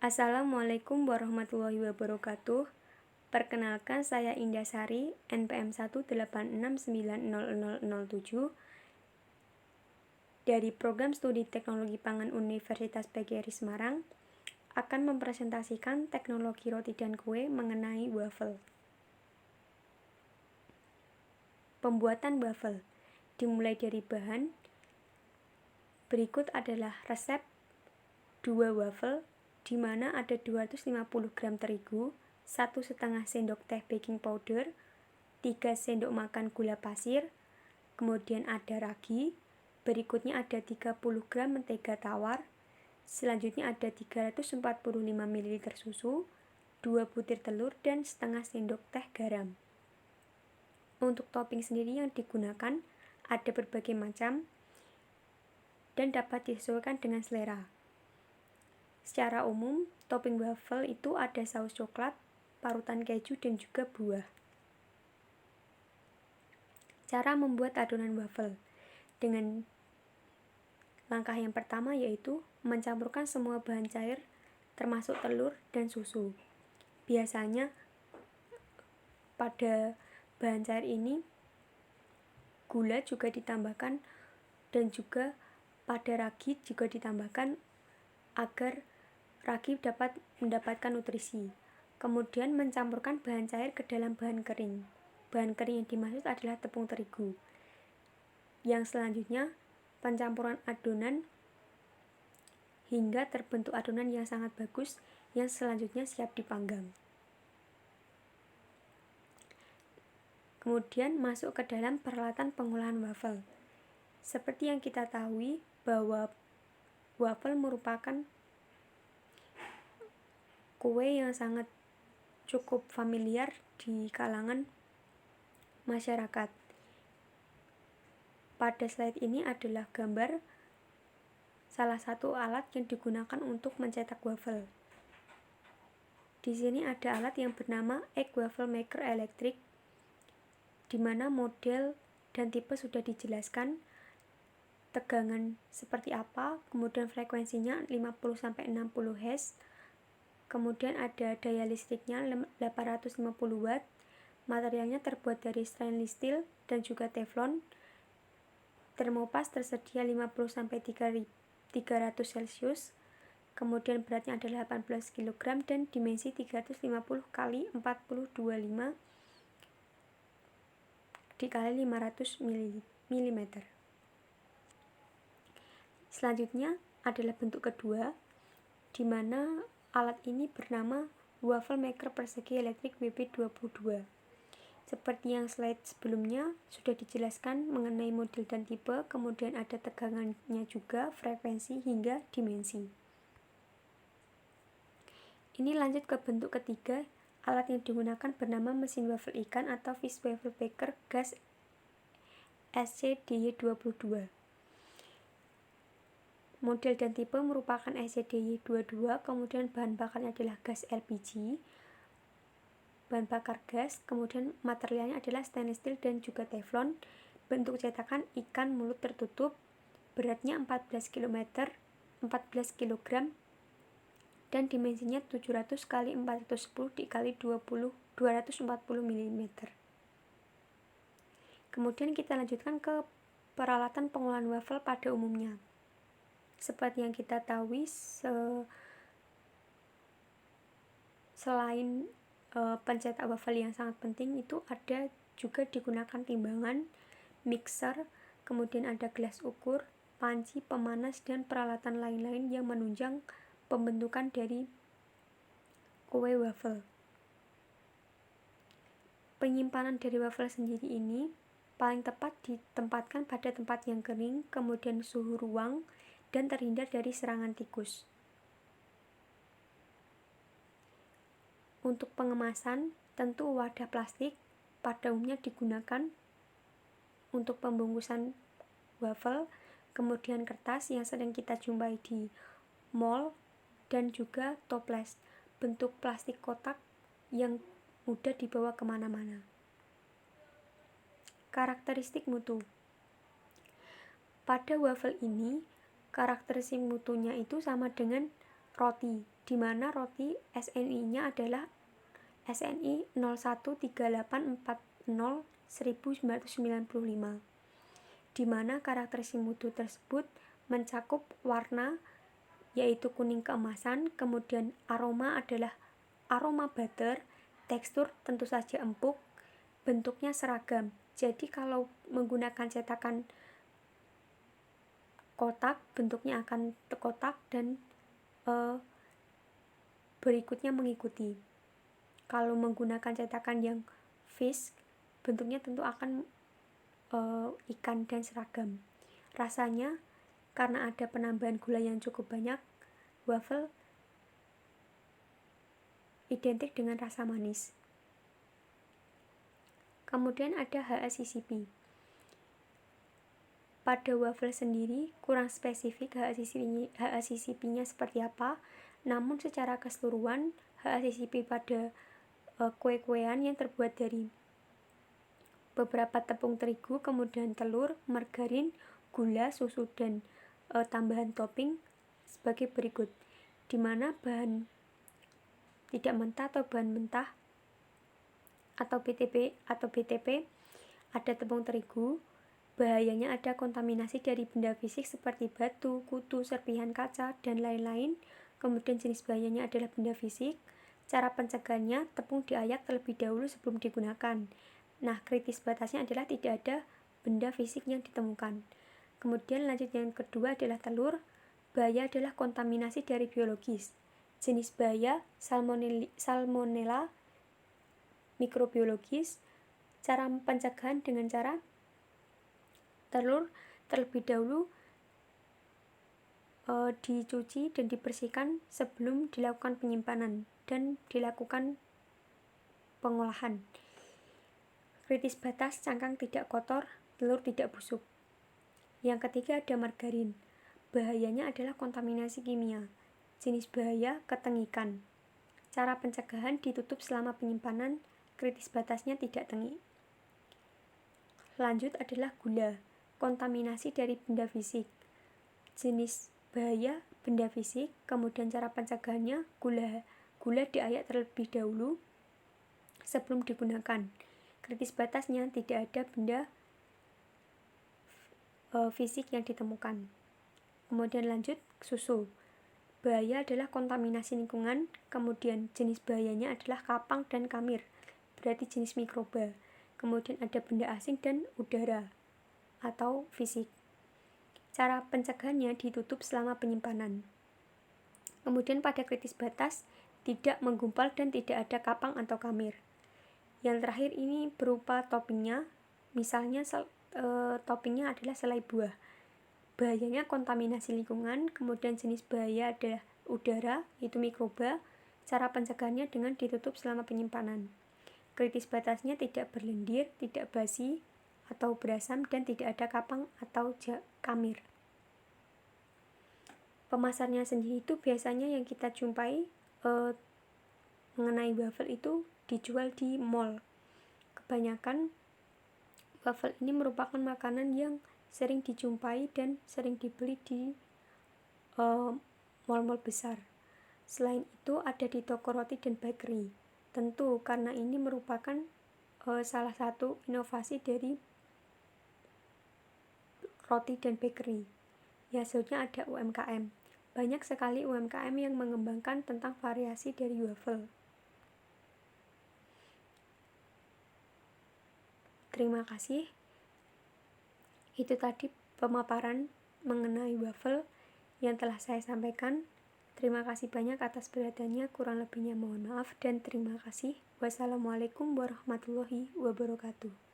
Assalamualaikum warahmatullahi wabarakatuh. Perkenalkan, saya Indasari, NPM 186690007 dari Program Studi Teknologi Pangan Universitas PGRI Semarang akan mempresentasikan teknologi roti dan kue mengenai wafel. Pembuatan wafel dimulai dari bahan. Berikut adalah resep 2 wafel, di mana ada 250 gram terigu, 1,5 sendok teh baking powder, 3 sendok makan gula pasir, kemudian ada ragi, berikutnya ada 30 gram mentega tawar, selanjutnya ada 345 ml susu, 2 butir telur, dan setengah sendok teh garam. Untuk topping sendiri yang digunakan ada berbagai macam dan dapat disesuaikan dengan selera. Secara umum, topping wafel itu ada saus coklat, parutan keju, dan juga buah. Cara membuat adonan wafel. Dengan langkah yang pertama yaitu mencampurkan semua bahan cair termasuk telur dan susu. Biasanya pada bahan cair ini gula juga ditambahkan dan juga pada ragi juga ditambahkan agar ragi dapat mendapatkan nutrisi. Kemudian mencampurkan bahan cair ke dalam bahan kering. Bahan kering yang dimaksud adalah tepung terigu. Yang selanjutnya pencampuran adonan hingga terbentuk adonan yang sangat bagus yang selanjutnya siap dipanggang. Kemudian masuk ke dalam peralatan pengolahan wafel. Seperti yang kita tahu bahwa wafel merupakan kue yang sangat cukup familiar di kalangan masyarakat. Pada slide ini adalah gambar salah satu alat yang digunakan untuk mencetak wafel. Di sini ada alat yang bernama Egg Waffle Maker Electric, di mana model dan tipe sudah dijelaskan, tegangan seperti apa, kemudian frekuensinya 50-60 Hz, kemudian ada daya listriknya 850 watt, materialnya terbuat dari stainless steel dan juga teflon, termopas tersedia 50-300 Celcius, kemudian beratnya adalah 18 kg dan dimensi 350 x 4025 dikali 500 mm. Selanjutnya adalah bentuk kedua, di mana alat ini bernama Waffle Maker Persegi Elektrik WP22. Seperti yang slide sebelumnya sudah dijelaskan mengenai model dan tipe, kemudian ada tegangannya juga, frekuensi hingga dimensi. Ini lanjut ke bentuk ketiga. Alat yang digunakan bernama mesin wafel ikan atau Fish Waffle Baker gas SCDY22. Model dan tipe merupakan SCDY22, kemudian bahan bakarnya adalah gas LPG, bahan bakar gas, kemudian materialnya adalah stainless steel dan juga teflon. Bentuk cetakan ikan mulut tertutup, beratnya 14 kg dan dimensinya 700 x 410 dikali 240 mm. Kemudian kita lanjutkan ke peralatan pengolahan wafel pada umumnya. Seperti yang kita tahu, selain pencetak wafel yang sangat penting, itu ada juga digunakan timbangan, mixer, kemudian ada gelas ukur, panci, pemanas, dan peralatan lain-lain yang menunjang pembentukan dari kue wafel. Penyimpanan dari wafel sendiri ini paling tepat ditempatkan pada tempat yang kering, kemudian suhu ruang, dan terhindar dari serangan tikus. Untuk pengemasan, tentu wadah plastik pada umumnya digunakan untuk pembungkusan wafel, kemudian kertas yang sering kita jumpai di mall, dan juga toples, bentuk plastik kotak yang mudah dibawa kemana-mana. Karakteristik mutu. Pada wafel ini, karakteristik mutunya itu sama dengan roti. di mana roti SNI-nya adalah SNI 0138401995, di mana karakteristik mutu tersebut mencakup warna yaitu kuning keemasan, kemudian aroma adalah aroma butter, tekstur tentu saja empuk, bentuknya seragam. Jadi kalau menggunakan cetakan kotak, bentuknya akan kotak dan berikutnya mengikuti. Kalau menggunakan cetakan yang fish, bentuknya tentu akan ikan dan seragam. Rasanya karena ada penambahan gula yang cukup banyak, waffle identik dengan rasa manis. Kemudian ada HACCP. Pada waffle sendiri kurang spesifik HACCP-nya seperti apa, namun secara keseluruhan HACCP pada kue-kuean yang terbuat dari beberapa tepung terigu, kemudian telur, margarin, gula, susu, dan tambahan topping sebagai berikut, di mana bahan tidak mentah atau bahan mentah atau BTP ada tepung terigu. Bahayanya ada kontaminasi dari benda fisik seperti batu, kutu, serpihan kaca, dan lain-lain. Kemudian jenis bahayanya adalah benda fisik. Cara pencegahannya, tepung diayak terlebih dahulu sebelum digunakan. Nah, kritis batasnya adalah tidak ada benda fisik yang ditemukan. Kemudian lanjut yang kedua adalah telur. Bahaya adalah kontaminasi dari biologis. Jenis bahaya salmonella mikrobiologis. Cara pencegahan dengan cara telur terlebih dahulu dicuci dan dibersihkan sebelum dilakukan penyimpanan dan dilakukan pengolahan. Kritis batas, cangkang tidak kotor, telur tidak busuk. Yang ketiga ada margarin. Bahayanya adalah kontaminasi kimia. Jenis bahaya ketengikan. Cara pencegahan ditutup selama penyimpanan, kritis batasnya tidak tengik. Lanjut adalah gula. Kontaminasi dari benda fisik. Jenis bahaya benda fisik, kemudian cara pencegahannya gula diayak terlebih dahulu sebelum digunakan. Kritis batasnya tidak ada benda fisik yang ditemukan. Kemudian lanjut susu. Bahaya adalah kontaminasi lingkungan, kemudian jenis bahayanya adalah kapang dan kamir, berarti jenis mikroba. Kemudian ada benda asing dan udara atau fisik. Cara pencegahannya ditutup selama penyimpanan. Kemudian pada kritis batas tidak menggumpal dan tidak ada kapang atau kamir. Yang terakhir ini berupa toppingnya, misalnya toppingnya adalah selai buah. Bahayanya kontaminasi lingkungan, kemudian jenis bahaya adalah udara, yaitu mikroba. Cara pencegahannya dengan ditutup selama penyimpanan. Kritis batasnya tidak berlendir, tidak basi atau berasam, dan tidak ada kapang atau kamir. Pemasarnya sendiri itu biasanya yang kita jumpai mengenai waffle itu dijual di mall. Kebanyakan waffle ini merupakan makanan yang sering dijumpai dan sering dibeli di mall-mall besar. Selain itu ada di toko roti dan bakery. Tentu karena ini merupakan salah satu inovasi dari roti dan bakery. Ya, selanjutnya ada UMKM. Banyak sekali UMKM yang mengembangkan tentang variasi dari waffle. Terima kasih. Itu tadi pemaparan mengenai waffle yang telah saya sampaikan. Terima kasih banyak atas perhatiannya, kurang lebihnya mohon maaf dan terima kasih. Wassalamualaikum warahmatullahi wabarakatuh.